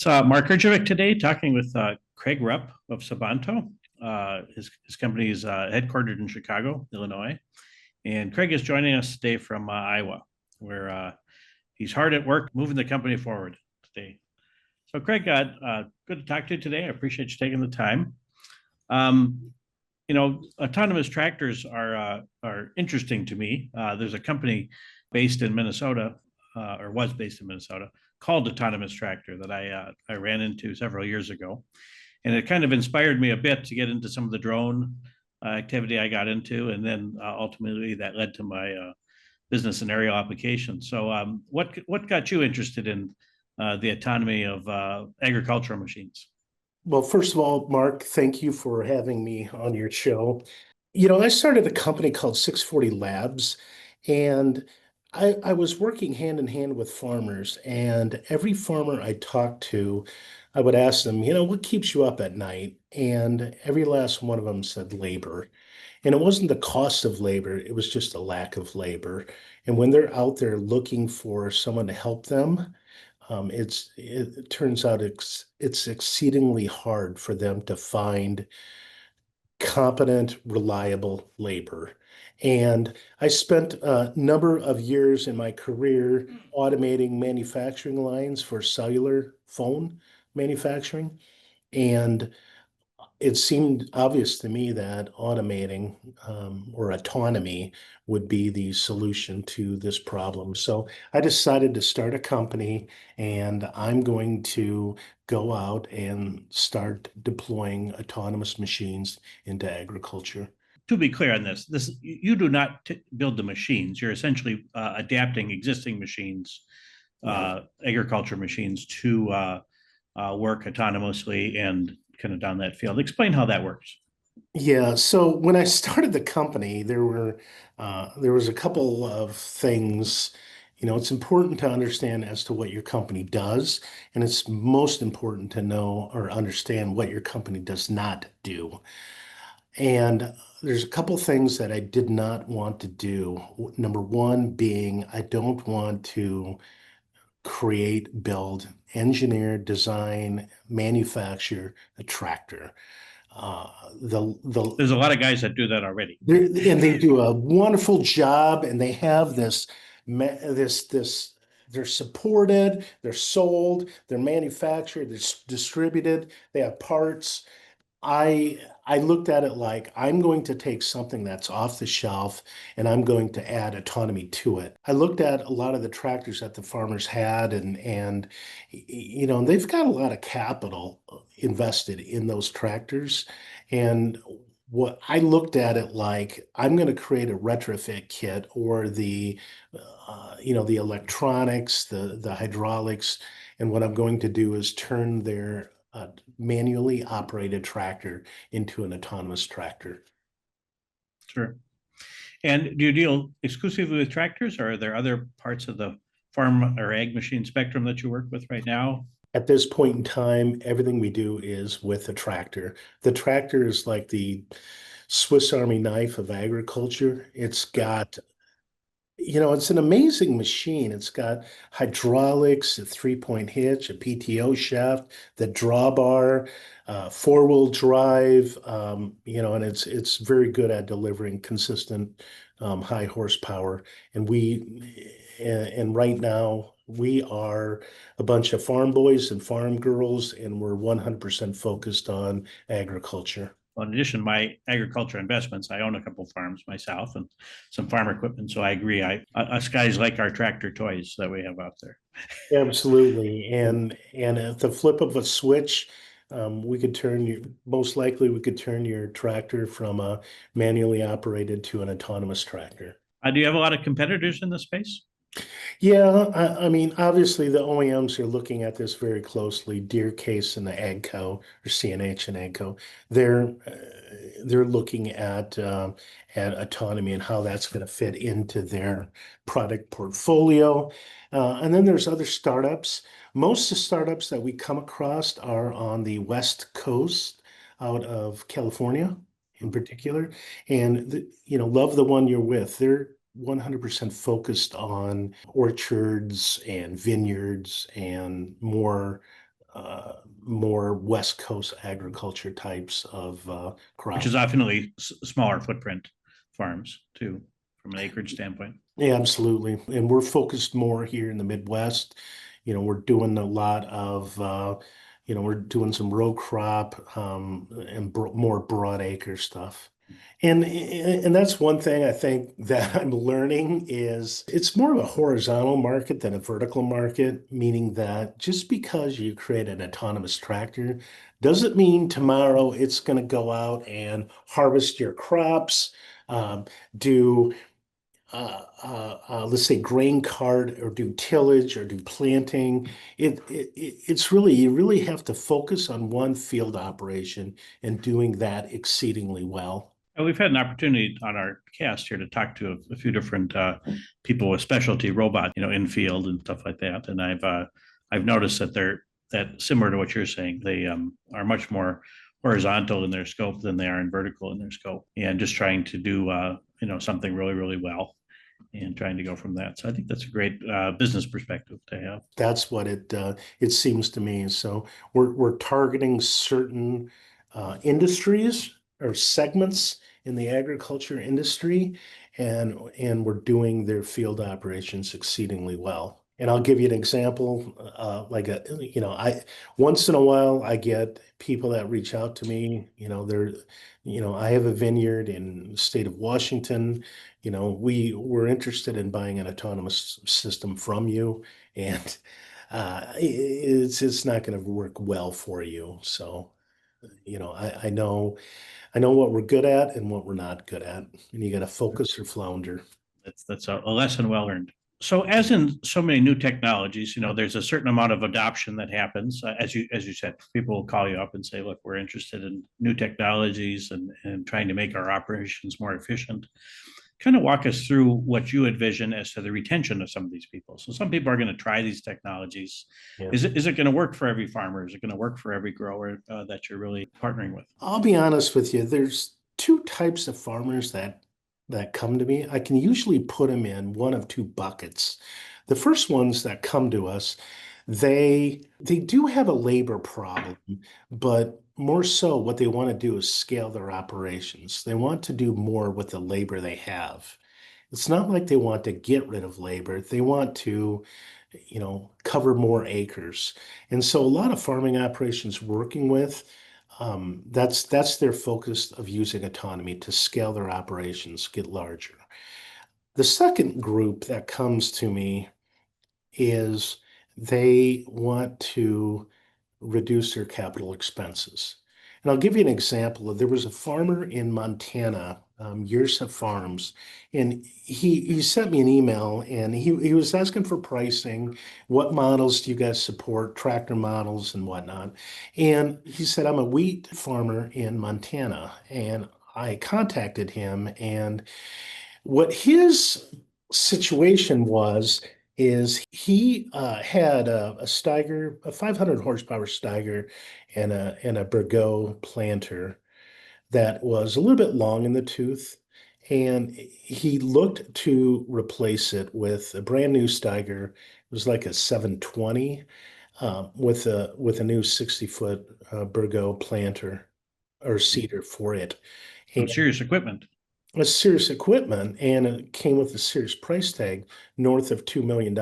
Mark Herjavec today talking with Craig Rupp of Sabanto. His company is headquartered in Chicago, Illinois. And Craig is joining us today from Iowa, where he's hard at work moving the company forward today. So, Craig, good to talk to you today. I appreciate you taking the time. Autonomous tractors are interesting to me. There's a company based in Minnesota, or was based in Minnesota, called Autonomous Tractor that I ran into several years ago, and it kind of inspired me a bit to get into some of the drone activity I got into, and then ultimately that led to my business and aerial application. So, what got you interested in the autonomy of agricultural machines? Well, first of all, Mark, thank you for having me on your show. I started a company called 640 Labs, and I was working hand in hand with farmers. And every farmer I talked to, I would ask them, what keeps you up at night? And every last one of them said labor. And it wasn't the cost of labor, it was just a lack of labor. And when they're out there looking for someone to help them, it turns out it's exceedingly hard for them to find competent, reliable labor. And I spent a number of years in my career automating manufacturing lines for cellular phone manufacturing. And it seemed obvious to me that automating or autonomy would be the solution to this problem. So I decided to start a company, and I'm going to go out and start deploying autonomous machines into agriculture. To be clear on this you do not build the machines. You're essentially adapting existing machines, agriculture machines, to work autonomously and kind of down that field. Explain how that works. Yeah, so when I started the company, there was a couple of things. It's important to understand as to what your company does, and it's most important to know or understand what your company does not do. And there's a couple things that I did not want to do. Number one being I don't want to create, build, engineer, design, manufacture a tractor. Uh, There's a lot of guys that do that already. and they do a wonderful job, and they have this. They're supported, they're sold, they're manufactured, they're distributed, they have parts. I looked at it like I'm going to take something that's off the shelf and I'm going to add autonomy to it. I looked at a lot of the tractors that the farmers had, and they've got a lot of capital invested in those tractors. And what I looked at it like I'm going to create a retrofit kit, or the electronics, the hydraulics, and what I'm going to do is turn their manually operated tractor into an autonomous tractor. Sure. And do you deal exclusively with tractors, or are there other parts of the farm or ag machine spectrum that you work with right now? At this point in time, everything we do is with a tractor. The tractor is like the Swiss Army knife of agriculture. It's an amazing machine. It's got hydraulics, a three-point hitch, a PTO shaft, the drawbar, four-wheel drive, and it's very good at delivering consistent high horsepower. And right now we are a bunch of farm boys and farm girls, and we're 100% focused on agriculture. Well, in addition to my agriculture investments, I own a couple of farms myself and some farm equipment. So I agree. Us guys like our tractor toys that we have out there. Absolutely. And at the flip of a switch, most likely we could turn your tractor from a manually operated to an autonomous tractor. Do you have a lot of competitors in this space? Yeah, I mean, obviously the OEMs are looking at this very closely. Deere Case and the AGCO, or CNH and AGCO, they're looking at autonomy and how that's going to fit into their product portfolio. And then there's other startups. Most of the startups that we come across are on the West Coast, out of California in particular. And love the one you're with. They're 100% focused on orchards and vineyards and more more West Coast agriculture types of Which is crops. definitely smaller footprint farms too, from an acreage standpoint. Yeah, absolutely. And we're focused more here in the Midwest. We're doing a lot of, we're doing some row crop and more broad acre stuff. And that's one thing I think that I'm learning is it's more of a horizontal market than a vertical market, meaning that just because you create an autonomous tractor doesn't mean tomorrow it's going to go out and harvest your crops, do let's say grain cart or do tillage or do planting. It's really, you really have to focus on one field operation and doing that exceedingly well. And we've had an opportunity on our cast here to talk to a few different people with specialty robot, in field and stuff like that. And I've noticed that they're that similar to what you're saying. They are much more horizontal in their scope than they are in vertical in their scope, and just trying to do something really really well and trying to go from that. So I think that's a great business perspective to have. That's what it seems to me. So we're targeting certain industries or segments in the agriculture industry, and we're doing their field operations exceedingly well. And I'll give you an example. I once in a while I get people that reach out to me. I have a vineyard in the state of Washington. We're interested in buying an autonomous system from you, and it's not going to work well for you. So, I know what we're good at and what we're not good at, and you got to focus or flounder. That's a lesson well learned. So, as in so many new technologies, there's a certain amount of adoption that happens. As you said, people will call you up and say, "Look, we're interested in new technologies and trying to make our operations more efficient." Kind of walk us through what you envision as to the retention of some of these people. So, some people are going to try these technologies. Yeah. Is it going to work for every farmer? Is it going to work for every grower that you're really partnering with? I'll be honest with you. There's two types of farmers that come to me. I can usually put them in one of two buckets. The first ones that come to us, they do have a labor problem, but more so what they want to do is scale their operations. They want to do more with the labor they have. It's not like they want to get rid of labor. They want to, cover more acres. And so a lot of farming operations working with, that's their focus of using autonomy to scale their operations, get larger. The second group that comes to me is they want to reduce their capital expenses. And I'll give you an example. There was a farmer in Montana, Yearsa Farms, and he sent me an email and he was asking for pricing. What models do you guys support, tractor models and whatnot? And he said, I'm a wheat farmer in Montana. And I contacted him, and what his situation was is he had a Steiger, a 500 horsepower Steiger, and a Bergot planter that was a little bit long in the tooth, and he looked to replace it with a brand new Steiger. It was like a 720 with a new 60-foot Bergot planter or seeder for it. Some serious equipment. A serious equipment, and it came with a serious price tag north of $2 million.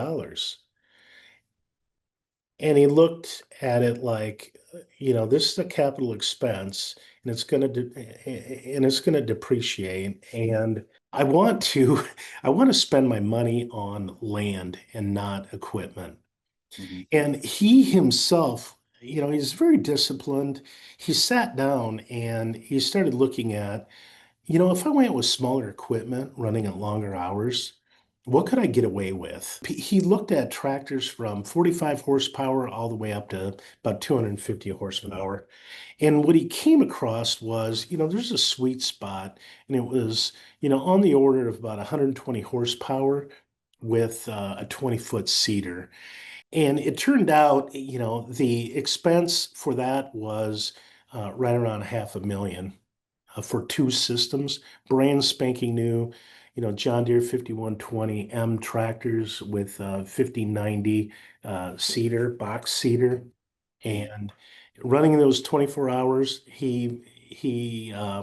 And he looked at it like, this is a capital expense, and it's going to depreciate. And I want to, I want to spend my money on land and not equipment. Mm-hmm. And he himself, he's very disciplined. He sat down and he started looking at, if I went with smaller equipment running at longer hours, what could I get away with? He looked at tractors from 45 horsepower all the way up to about 250 horsepower. And what he came across was, there's a sweet spot, and it was, on the order of about 120 horsepower with a 20-foot seeder. And it turned out, the expense for that was right around $500,000 for two systems, brand spanking new, John Deere 5120M tractors with 5090 seeder, box seeder. And running those 24 hours, he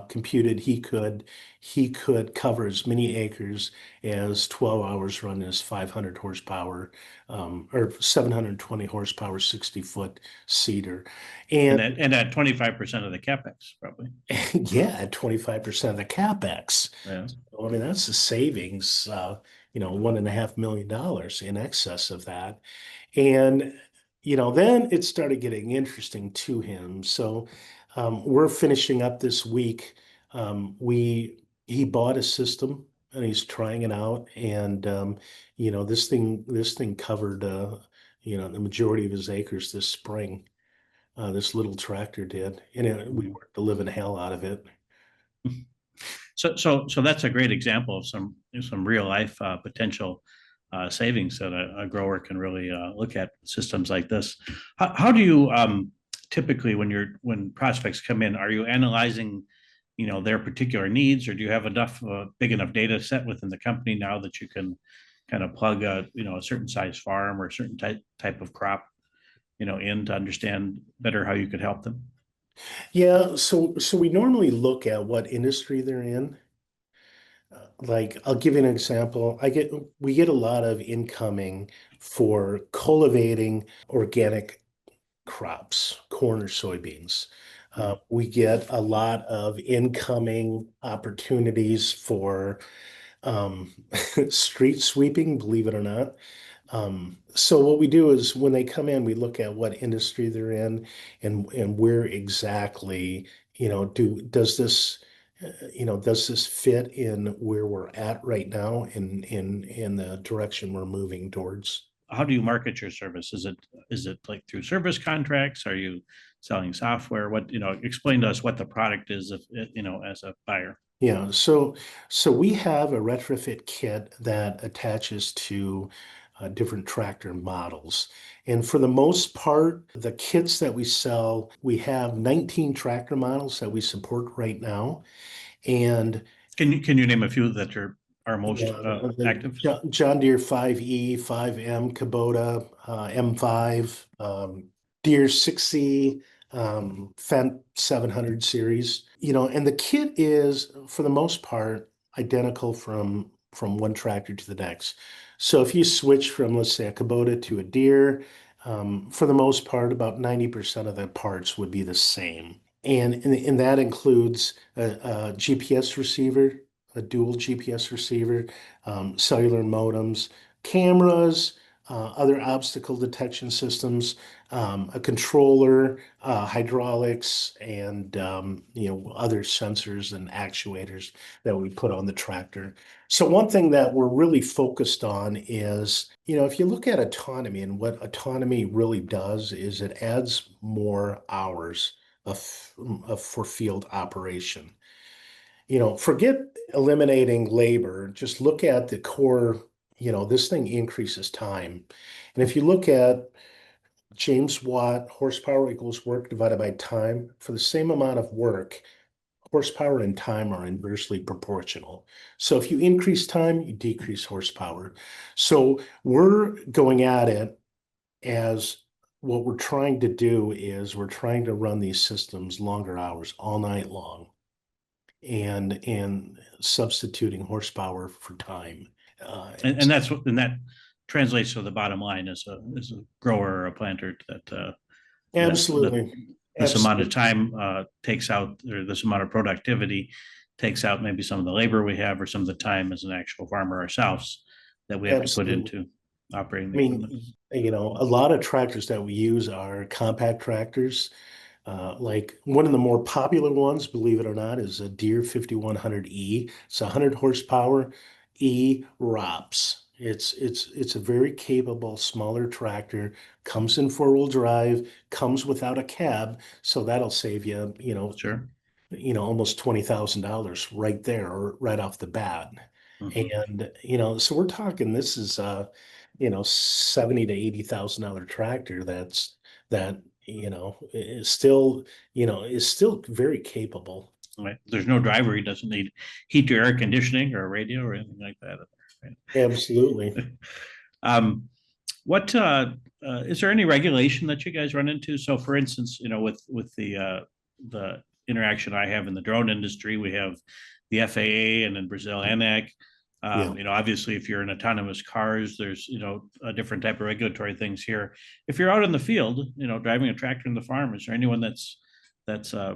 computed he could cover as many acres as 12 hours run his 500 horsepower or 720 horsepower 60-foot seeder. And And at 25% of the capex, probably. yeah, at 25% of the capex. Yeah. So, I mean, that's the savings, $1.5 million in excess of that. And, then it started getting interesting to him. So we're finishing up this week. He bought a system and he's trying it out. And this thing covered the majority of his acres this spring. This little tractor did. And we worked the living hell out of it. So that's a great example of some real life potential savings that a grower can really look at systems like this. How do you typically when prospects come in, are you analyzing their particular needs, or do you have enough big enough data set within the company now that you can kind of plug a certain size farm or a certain type of crop in to understand better how you could help them? Yeah, so we normally look at what industry they're in. Like, I'll give you an example. We get a lot of incoming for cultivating organic crops, corn or soybeans. We get a lot of incoming opportunities for um, street sweeping, believe it or not. So what we do is when they come in, we look at what industry they're in and where exactly, does this fit in where we're at right now in the direction we're moving towards? How do you market your service? Is it like through service contracts? Are you selling software? Explain to us what the product is if as a buyer. Yeah, so we have a retrofit kit that attaches to different tractor models. And for the most part, the kits that we sell, we have 19 tractor models that we support right now. And Can you name a few that are most yeah, the active? John Deere 5E, 5M, Kubota, M5, Deere 6E, Fendt 700 series. And the kit is, for the most part, identical from one tractor to the next. So if you switch from, let's say, a Kubota to a Deere, for the most part, about 90% of the parts would be the same. And that includes a GPS receiver, a dual GPS receiver, cellular modems, cameras, other obstacle detection systems, a controller, hydraulics, and other sensors and actuators that we put on the tractor. So one thing that we're really focused on is, if you look at autonomy, and what autonomy really does is it adds more hours for field operation. Forget eliminating labor, just look at the core, this thing increases time. And if you look at James Watt, horsepower equals work divided by time, for the same amount of work, horsepower and time are inversely proportional. So if you increase time, you decrease horsepower. So we're going at it as what we're trying to do is we're trying to run these systems longer hours all night long and substituting horsepower for time. And that translates to the bottom line as a grower or a planter that Absolutely. this amount of Absolutely. time takes out, or this amount of productivity takes out maybe some of the labor we have, or some of the time as an actual farmer ourselves that we have to put Absolutely. into operating I the equipment. mean, a lot of tractors that we use are compact tractors. Like one of the more popular ones, believe it or not, is a Deere 5100E. It's 100 horsepower E ROPS. It's a very capable, smaller tractor. Comes in four-wheel drive. Comes without a cab, so that'll save you, Sure. almost $20,000 right there, or right off the bat. Mhm. And so we're talking. This is 70 to $80,000 tractor. That is still very capable. Right. There's no driver. He doesn't need heat or air conditioning or a radio or anything like that. Right. Absolutely. Um, What is there any regulation that you guys run into? So, for instance, with the interaction I have in the drone industry, we have the FAA and in Brazil, ANAC. Yeah. Obviously, if you're in autonomous cars, there's a different type of regulatory things here. If you're out in the field, driving a tractor in the farm, is there anyone that's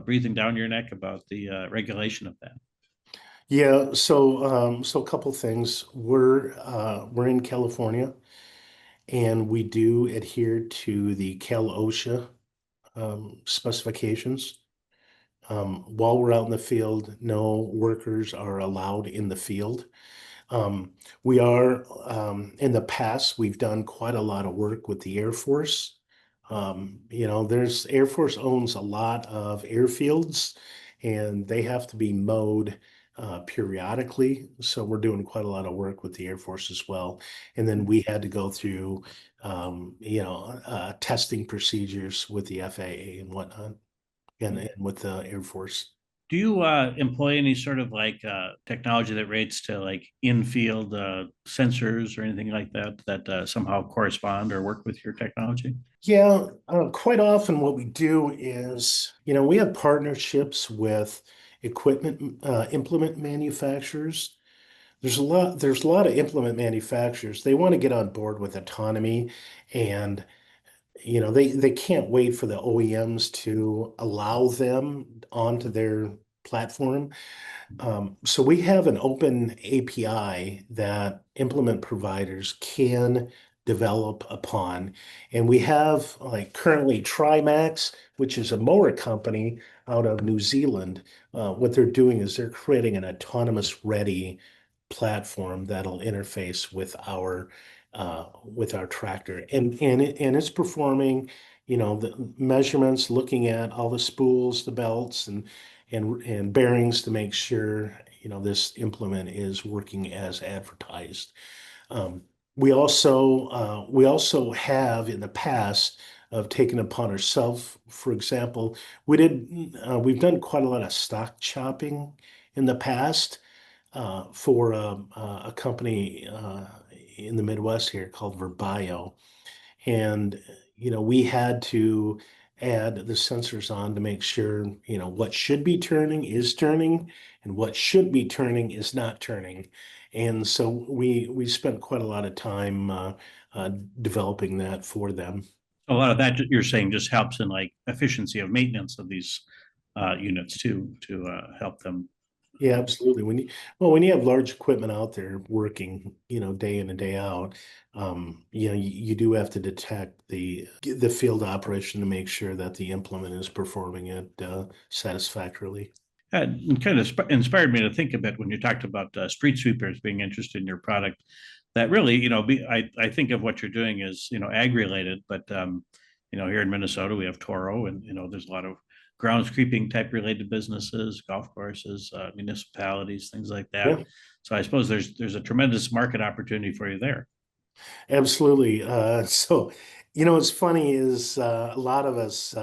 breathing down your neck about the regulation of that? Yeah, so a couple things. We're in California and we do adhere to the Cal OSHA specifications. While we're out in the field, no workers are allowed in the field. Um, we are, in the past, we've done quite a lot of work with the Air Force. There's Air Force owns a lot of airfields and they have to be mowed periodically. So we're doing quite a lot of work with the Air Force as well. And then we had to go through, testing procedures with the FAA and whatnot and with the Air Force. Do you employ any sort of like technology that rates to like in-field sensors or anything like that that somehow correspond or work with your technology? Yeah, quite often what we do is, we have partnerships with equipment implement manufacturers. There's a lot of implement manufacturers. They want to get on board with autonomy and they can't wait for the OEMs to allow them onto their platform. So we have an open API that implement providers can develop upon. And we have like currently Trimax, which is a mower company out of New Zealand. What they're doing is they're creating an autonomous ready platform that'll interface with our tractor. And it's performing, the measurements, looking at all the spools, the belts and bearings to make sure this implement is working as advertised. Um, we also have in the past of taken upon ourselves. For example, we've done quite a lot of stock chopping in the past for a company in the Midwest here called Verbio. And, we had to add the sensors on to make sure, what should be turning is turning and what should be turning is not turning. And so we spent quite a lot of time uh, developing that for them. A lot of that you're saying just helps in like efficiency of maintenance of these units too, to help them. Yeah, absolutely. When you have large equipment out there working, day in and day out, you do have to detect the field operation to make sure that the implement is performing it satisfactorily. And kind of inspired me to think a bit when you talked about street sweepers being interested in your product. That really, I think of what you're doing is, ag related, but here in Minnesota we have Toro, and there's a lot of groundskeeping type related businesses, golf courses, municipalities, things like that. Yeah, So I suppose there's a tremendous market opportunity for you there. absolutely. What's funny is a lot of us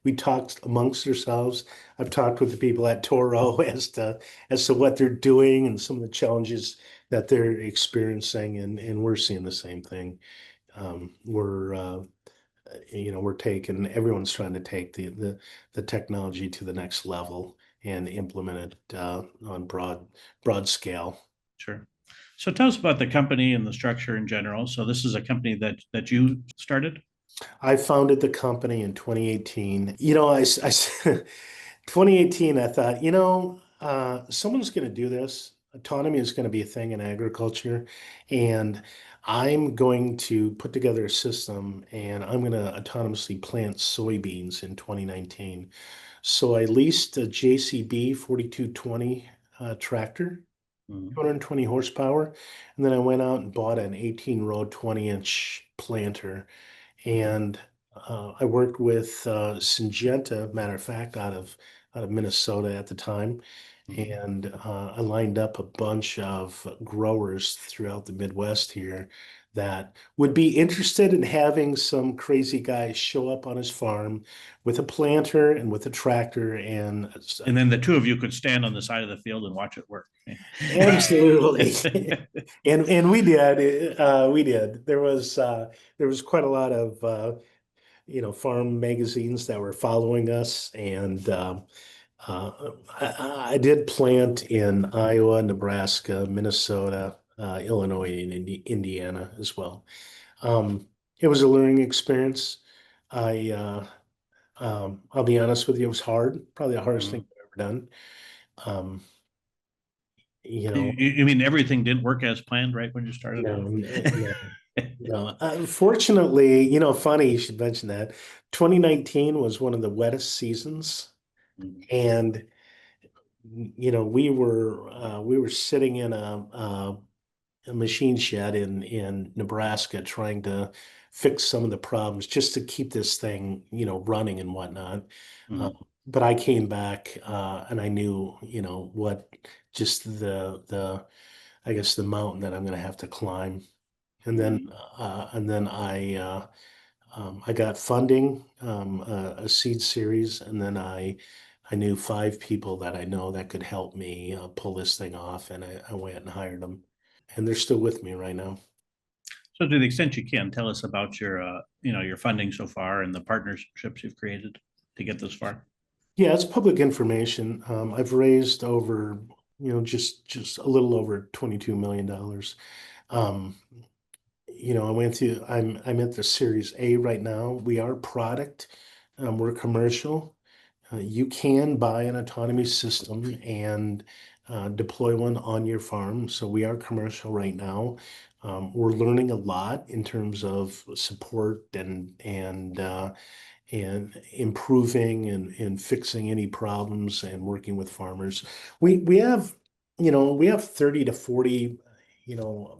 we talked amongst ourselves. I've talked with the people at Toro as to what they're doing and some of the challenges that they're experiencing, and we're seeing the same thing. We're taking everyone's trying to take the technology to the next level and implement it on broad scale. Sure. So tell us about the company and the structure in general. So this is a company that you started. I founded the company in 2018. 2018, I thought, someone's going to do this. Autonomy is going to be a thing in agriculture, and I'm going to put together a system and I'm going to autonomously plant soybeans in 2019. So I leased a JCB 4220 tractor, Mhm. 220 horsepower, and then I went out and bought an 18 row 20-inch planter. And I worked with Syngenta, matter of fact, out of Minnesota at the time, Mhm. and I lined up a bunch of growers throughout the Midwest here that would be interested in having some crazy guy show up on his farm with a planter and with a tractor and And then the two of you could stand on the side of the field and watch it work. absolutely. And we did. There was quite a lot of farm magazines that were following us, and I did plant in Iowa, Nebraska, Minnesota, Illinois, and Indiana as well. It was a learning experience. I I'll be honest with you, it was hard, probably the hardest thing Mhm. I've ever done. Um, you You, know, you mean everything didn't work as planned right when you started no, out? no, no. Fortunately, funny you should mention that. 2019 was one of the wettest seasons, Mhm. and we were sitting in a machine shed in Nebraska trying to fix some of the problems just to keep this thing, running and whatnot. Uh, Mhm. but I came back and I knew, what just I guess the mountain that I'm going to have to climb. And then Mhm. I got funding, a seed series, and then I knew 5 people that I know that could help me pull this thing off, and I went and hired them, and they're still with me right now. So to the extent you can, tell us about your funding so far and the partnerships you've created to get this far. Yeah, it's public information. I've raised over, just a little over $22 million. Um, I'm at the Series A right now. We are product. We're commercial. You can buy an autonomy system and deploy one on your farm. So we are commercial right now. We're learning a lot in terms of support and improving and fixing any problems and working with farmers. We have 30 to 40,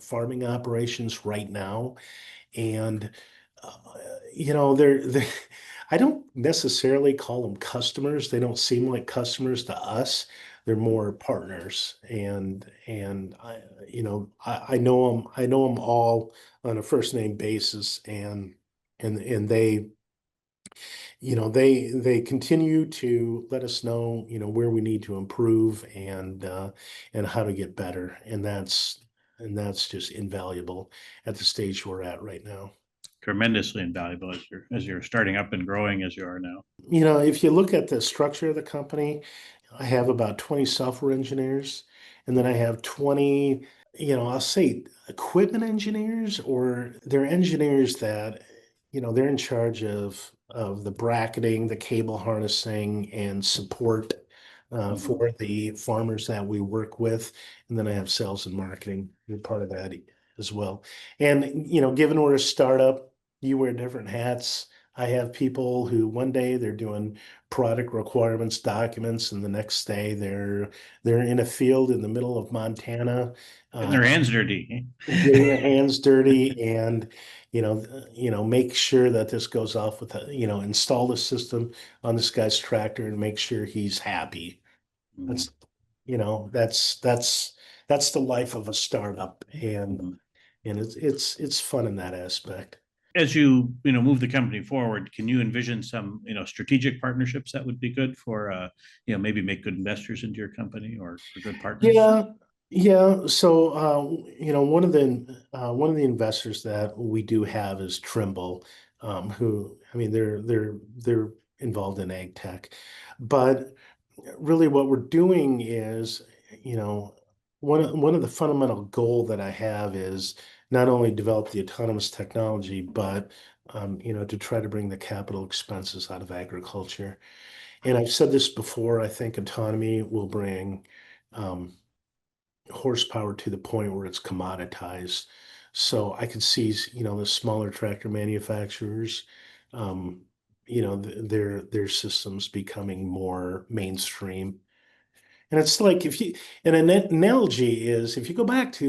farming operations right now. And, uh, they're I don't necessarily call them customers. They don't seem like customers to us. They're more partners. And I know them all on a first name basis. And they continue to let us know, where we need to improve and how to get better. And that's just invaluable at the stage we're at right now. Tremendously invaluable as you're starting up and growing as you are now. If you look at the structure of the company, I have about 20 software engineers, and then I have 20, I'll say equipment engineers, or they're engineers that, they're in charge of the bracketing, the cable harnessing, and support Mhm. for the farmers that we work with. And then I have sales and marketing. You're part of that as well. And, given we're a startup, you wear different hats. I have people who one day they're doing product requirements documents, and the next day they're in a field in the middle of Montana, Getting uh, their hands dirty. getting their hands dirty and make sure that this goes off with install the system on this guy's tractor and make sure he's happy. Mhm. That's that's the life of a startup, and Mhm. it's fun in that aspect. As you move the company forward, can you envision some strategic partnerships that would be good for maybe make good investors into your company or good partners? Yeah, yeah. So, one of the investors that we do have is Trimble, who, I mean, they're involved in ag tech, but really what we're doing is, you know, one of the fundamental goal that I have is not only develop the autonomous technology, but to try to bring the capital expenses out of agriculture. And I've said this before, I think autonomy will bring um, horsepower to the point where it's commoditized. So I could see, the smaller tractor manufacturers, um, their systems becoming more mainstream. And it's like analogy is if you go back to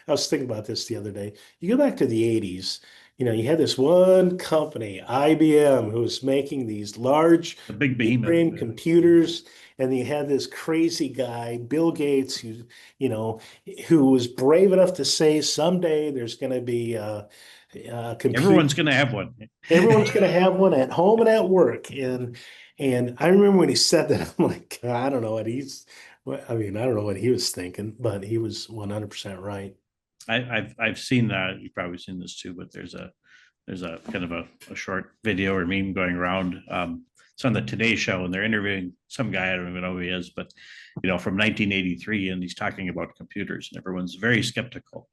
I was thinking about this the other day. You go back to the 80s, you had this one company, IBM, who was making these large The big behemoth. mainframe computers, and you had this crazy guy, Bill Gates, you know, who was brave enough to say someday there's going to be a computer. Everyone's going to have one. Everyone's going to have one at home and at work. And I remember when he said that, I'm like, I don't know what I mean, I don't know what he was thinking, but he was 100% right. I've seen that. You've probably seen this too, but there's a kind of a short video or meme going around. It's on the Today Show, and they're interviewing some guy. I don't even know who he is, but from 1983, and he's talking about computers, and everyone's very skeptical.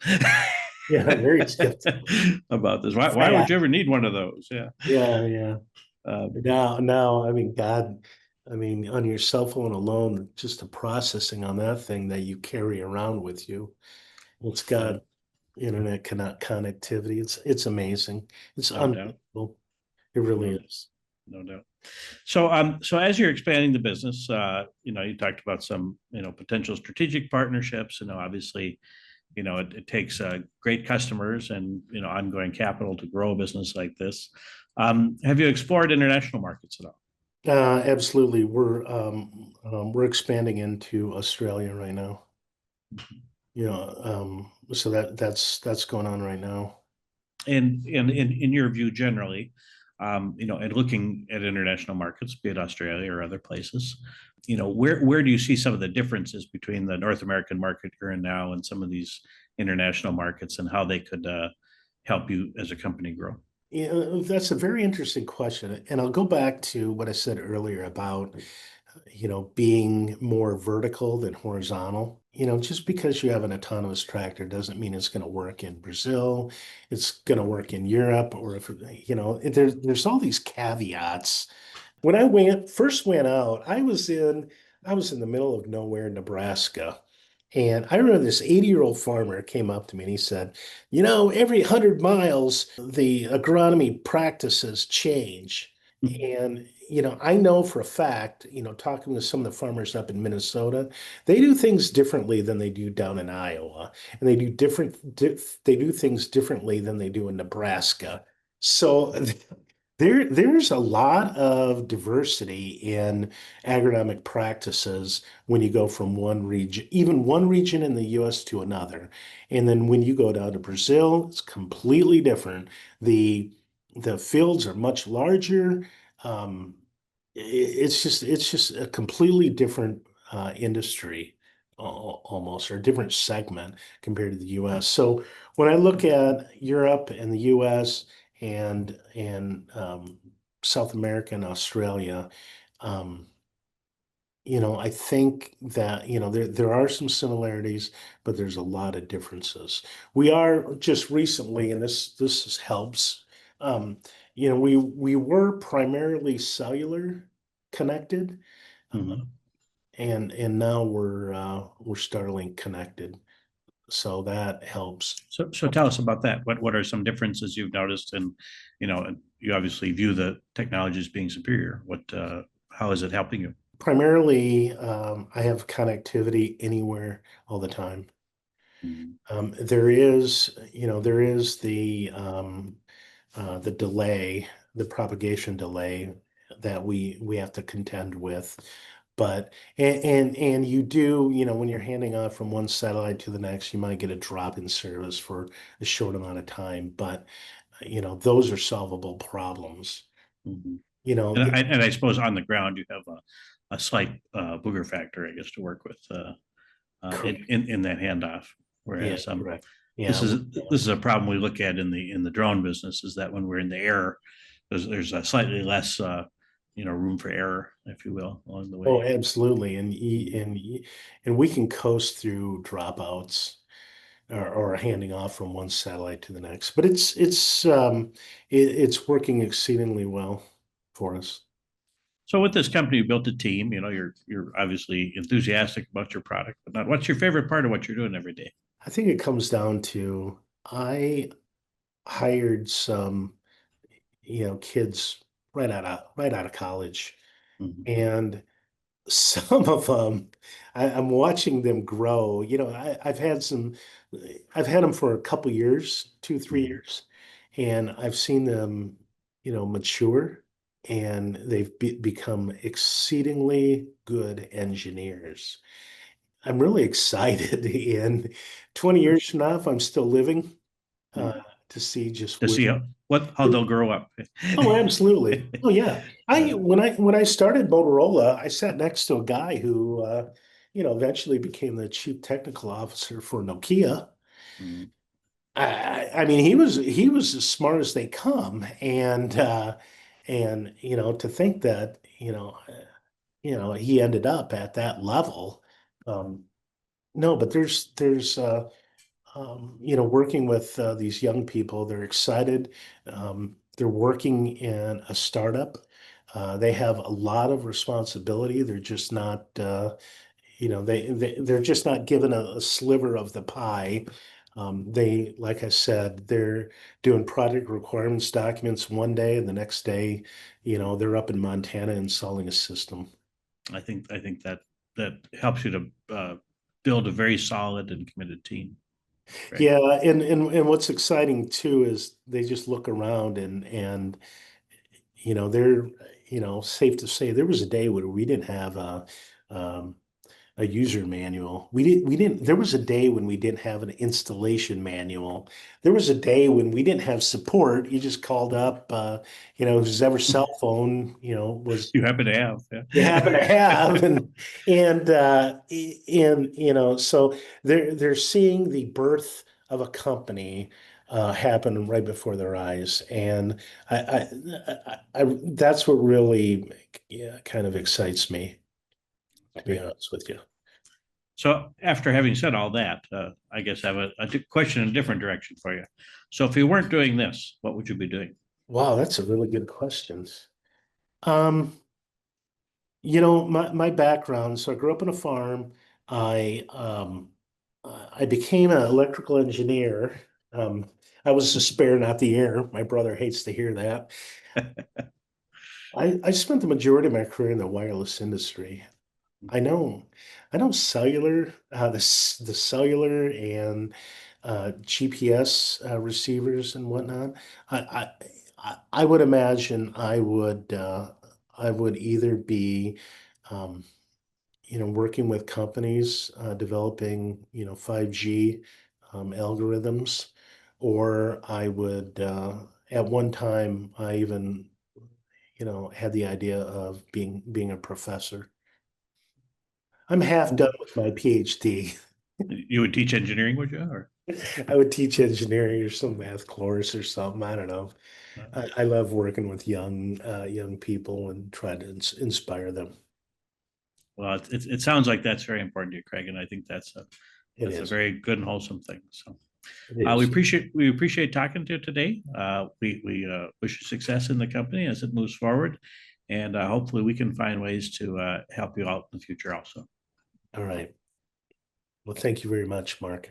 Yeah, very skeptical. About this. Why would you ever need one of those? Yeah. Yeah, yeah. Um, Now, I mean, God, I mean, on your cell phone alone, just the processing on that thing that you carry around with you, it's yeah, got internet connectivity. It's amazing. It's no doubt. unbelievable. It really No, is. no doubt. So as you're expanding the business, you talked about some, potential strategic partnerships. Obviously, it takes great customers and ongoing capital to grow a business like this. Have you explored international markets at all? Absolutely. We're expanding into Australia right now. So that's going on right now. And in your view, generally, and looking at international markets, be it Australia or other places, where do you see some of the differences between the North American market you're in now and some of these international markets, and how they could help you as a company grow? That's a very interesting question. And I'll go back to what I said earlier about, being more vertical than horizontal. Just because you have an autonomous tractor doesn't mean it's going to work in Brazil, it's going to work in Europe, or if, there's all these caveats. When first went out, I was in the middle of nowhere, Nebraska. And I remember this 80-year-old farmer came up to me and he said, every 100 miles, the agronomy practices change. And, I know for a fact, talking to some of the farmers up in Minnesota, they do things differently than they do down in Iowa. And they do things differently than they do in Nebraska. So there's a lot of diversity in agronomic practices when you go from one region, even one region in the US to another. And then when you go down to Brazil, it's completely different. The fields are much larger. Um, it's just a completely different industry almost, or a different segment compared to the US. So when I look at Europe and the US and South America and Australia, um, I think that, there are some similarities, but there's a lot of differences. We are just recently, and helps. Um, we were primarily cellular connected, uh, Mhm. and now we're Starlink connected, so that helps. So tell us about that. What are some differences you've noticed? And you obviously view the technology as being superior. How is it helping you? Primarily, I have connectivity anywhere all the time. Mhm. There is the delay, the propagation delay that we have to contend with. But and you do, when you're handing off from one satellite to the next, you might get a drop in service for a short amount of time. But those are solvable problems. Mhm. You know, And I suppose on the ground you have a slight booger factor, I guess, to work with correct. in that handoff. Yeah, Whereas correct. this Yeah. is this is a problem we look at in the drone business, is that when we're in the air, there's a slightly less room for error, if you will, along the Oh, way. absolutely. And we can coast through dropouts or handing off from one satellite to the next. But it's working exceedingly well for us. So with this company, you built a team. You're obviously enthusiastic about your product, but not. What's your favorite part of what you're doing every day? I think it comes down to I hired some, kids right out of college, Mhm. and some of them, I'm watching them grow. I've had them for a couple years, 2, 3 Mhm. years, and I've seen them, mature, and they've become exceedingly good engineers. I'm really excited in 20 years from now, if I'm still living, uh, Mm. to see just To where. see how they'll grow up. Oh, absolutely. Oh, yeah. I Uh, when I started Motorola, I sat next to a guy who, eventually became the chief technical officer for Nokia. mm. I mean, he was as smart as they come, and to think that he ended up at that level. Um, no, but there's working with these young people, they're excited. They're working in a startup. They have a lot of responsibility. They're just not, they're just not given a sliver of the pie. Like I said, they're doing project requirements documents one day, and the next day, they're up in Montana installing a system. I think that helps you to build a very solid and committed team. Right. Yeah, and what's exciting too is they just look around and they're safe to say there was a day where we didn't have um, a user manual. We didn't there was a day when we didn't have an installation manual. There was a day when we didn't have support. You just called up whose ever cell phone, was You happen to have, you happen to have, yeah. and so they're seeing the birth of a company happen right before their eyes, and that's what really, yeah, kind of excites me, to be Great. honest with you. So after having said all that, I guess I have a question in a different direction for you. So if you weren't doing this, what would you be doing? Wow, that's a really good question. Um, my background, so I grew up on a farm. I became an electrical engineer. Um, I was the spare, not the heir. My brother hates to hear that. I spent the majority of my career in the wireless industry. I know, I know cellular, the cellular and GPS receivers and whatnot. I, I would imagine I would either be um, working with companies developing 5G algorithms, or I would at one time I even had the idea of being a professor. I'm half done with my PhD. You would teach engineering, would you? Or I would teach engineering or some math course or something. I don't know. uh, I love working with young people and try to inspire them. well, it sounds like that's very important to you, Craig, and I think It that's a is. very good and wholesome thing. So It we is. appreciate talking to you today. We wish you success in the company as it moves forward, and hopefully we can find ways to help you out in the future also. All right. Well, thank you very much, Mark.